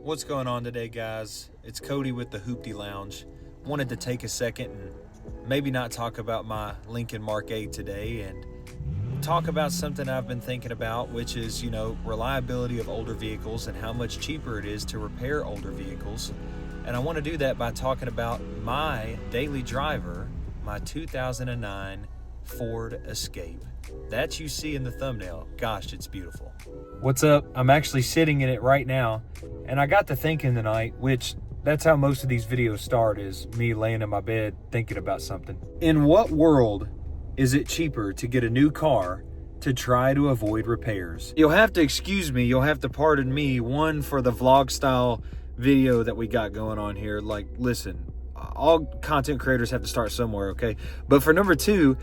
What's going on today, guys? It's Cody with the Hoopty Lounge. Wanted to take a second and maybe not talk about my Lincoln Mark 8 today and talk about something I've been thinking about, which is, reliability of older vehicles and how much cheaper it is to repair older vehicles. And I want to do that by talking about my daily driver, my 2009 Ford Escape. That you see in the thumbnail. Gosh, it's beautiful. What's up? I'm actually sitting in it right now, and I got to thinking tonight, which that's how most of these videos start, is me laying in my bed thinking about something. In what world is it cheaper to get a new car to try to avoid repairs? You'll have to excuse me, you'll have to pardon me, one, for the vlog style video that we got going on here. Like, listen, all content creators have to start somewhere, okay? But for number two,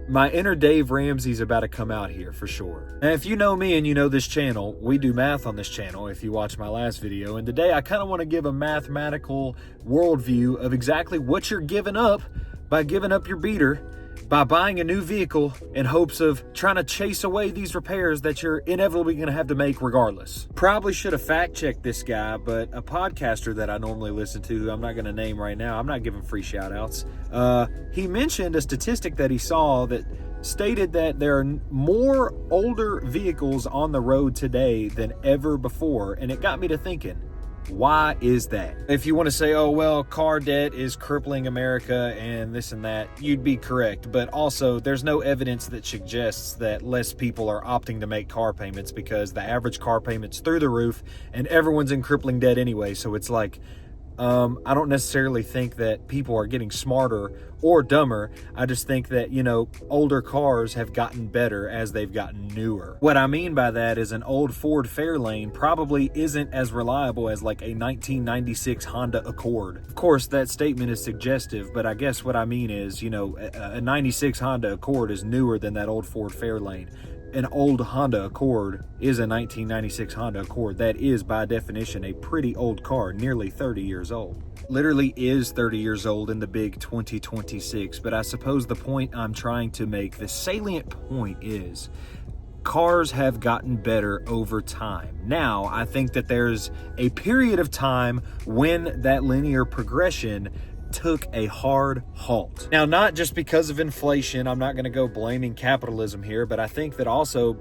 my inner Dave Ramsey's about to come out here for sure. And if you know me and you know this channel, we do math on this channel if you watch my last video. And today I kind of want to give a mathematical worldview of exactly what you're giving up by giving up your beater, by buying a new vehicle in hopes of trying to chase away these repairs that you're inevitably going to have to make regardless. Probably should have fact-checked this guy, but a podcaster that I normally listen to, who I'm not going to name right now, I'm not giving free shout-outs, he mentioned a statistic that he saw that stated that there are more older vehicles on the road today than ever before, and it got me to thinking, why is that? If you want to say, oh, well, car debt is crippling America and this and that, you'd be correct. But also, there's no evidence that suggests that less people are opting to make car payments, because the average car payment's through the roof and everyone's in crippling debt anyway. So it's like, I don't necessarily think that people are getting smarter or dumber. I just think that, older cars have gotten better as they've gotten newer. What I mean by that is an old Ford Fairlane probably isn't as reliable as like a 1996 Honda Accord. Of course, that statement is suggestive, but I guess what I mean is, a 96 Honda Accord is newer than that old Ford Fairlane. An old Honda Accord is a 1996 Honda Accord. That is, by definition, a pretty old car, nearly 30 years old. Literally is 30 years old in the big 2026, but I suppose the point I'm trying to make, the salient point is, cars have gotten better over time. Now, I think that there's a period of time when that linear progression took a hard halt. Now, not just because of inflation, I'm not going to go blaming capitalism here, but I think that also,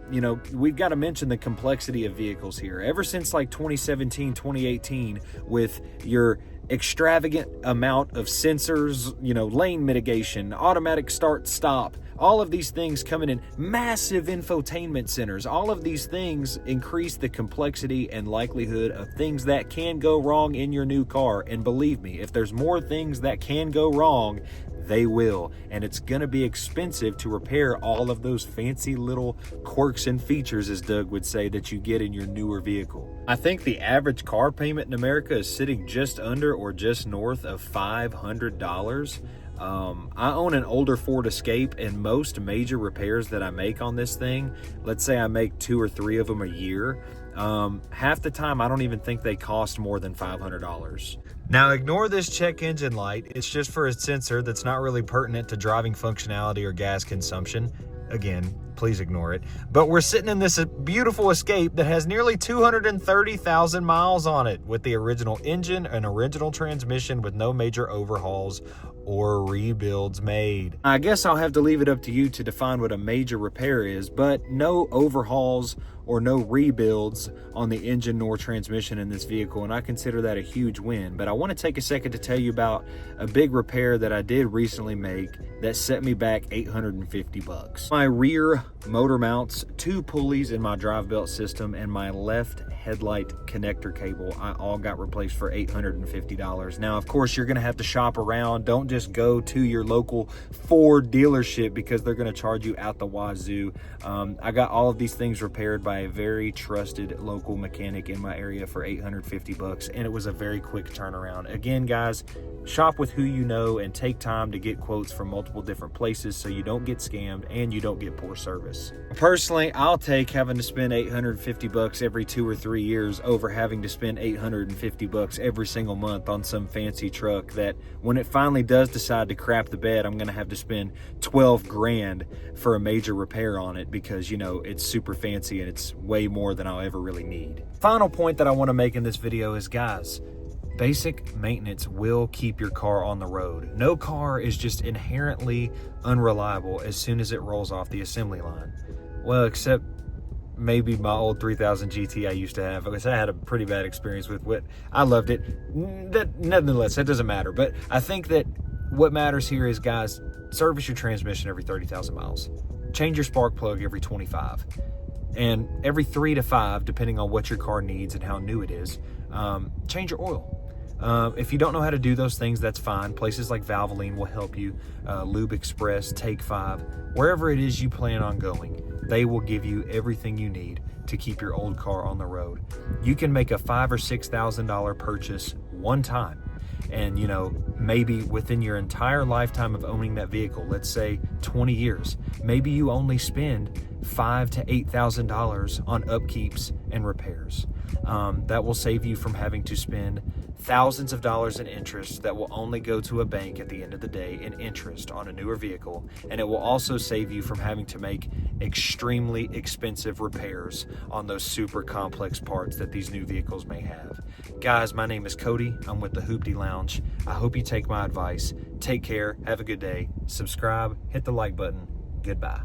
we've got to mention the complexity of vehicles here. Ever since like 2017, 2018, with your extravagant amount of sensors, lane mitigation, automatic start stop, all of these things coming in, massive infotainment centers, all of these things increase the complexity and likelihood of things that can go wrong in your new car. And believe me, if there's more things that can go wrong, they will. And it's going to be expensive to repair all of those fancy little quirks and features, as Doug would say, that you get in your newer vehicle. I think the average car payment in America is sitting just under or just north of $500. I own an older Ford Escape, and most major repairs that I make on this thing, let's say I make 2 or 3 of them a year, half the time I don't even think they cost more than $500. Now, ignore this check engine light. It's just for a sensor that's not really pertinent to driving functionality or gas consumption. Again, please ignore it. But we're sitting in this beautiful Escape that has nearly 230,000 miles on it, with the original engine and original transmission, with no major overhauls or rebuilds made. I guess I'll have to leave it up to you to define what a major repair is, but no overhauls or no rebuilds on the engine nor transmission in this vehicle, and I consider that a huge win. But I want to take a second to tell you about a big repair that I did recently make that set me back $850. My rear motor mounts, 2 pulleys in my drive belt system, and my left headlight connector cable, I all got replaced for $850. Now, of course, you're going to have to shop around. Don't just go to your local Ford dealership, because they're going to charge you out the wazoo. I got all of these things repaired by a very trusted local mechanic in my area for $850, and it was a very quick turnaround. Again, guys, shop with who you know and take time to get quotes from multiple different places so you don't get scammed and you don't get poor service. Personally, I'll take having to spend $850 every 2 or 3 years over having to spend $850 every single month on some fancy truck that, when it finally does decide to crap the bed, I'm going to have to spend $12 grand for a major repair on it, because it's super fancy and it's it's way more than I'll ever really need. Final point that I want to make in this video is, guys, basic maintenance will keep your car on the road. No car is just inherently unreliable as soon as it rolls off the assembly line. Well, except maybe my old 3000 GT I used to have, because I had a pretty bad experience with what I loved it. Nonetheless, that doesn't matter. But I think that what matters here is, guys, service your transmission every 30,000 miles. Change your spark plug every 25. And every 3 to 5, depending on what your car needs and how new it is, change your oil. If you don't know how to do those things, that's fine. Places like Valvoline will help you. Lube Express, Take 5, wherever it is you plan on going, they will give you everything you need to keep your old car on the road. You can make a $5,000 or $6,000 purchase one time. And, you know, maybe within your entire lifetime of owning that vehicle, let's say 20 years, maybe you only spend $5,000 to $8,000 on upkeeps and repairs. That will save you from having to spend thousands of dollars in interest that will only go to a bank at the end of the day in interest on a newer vehicle. And it will also save you from having to make extremely expensive repairs on those super complex parts that these new vehicles may have. Guys, my name is Cody. I'm with the Hoopty Lounge. I hope you take my advice. Take care. Have a good day. Subscribe. Hit the like button. Goodbye.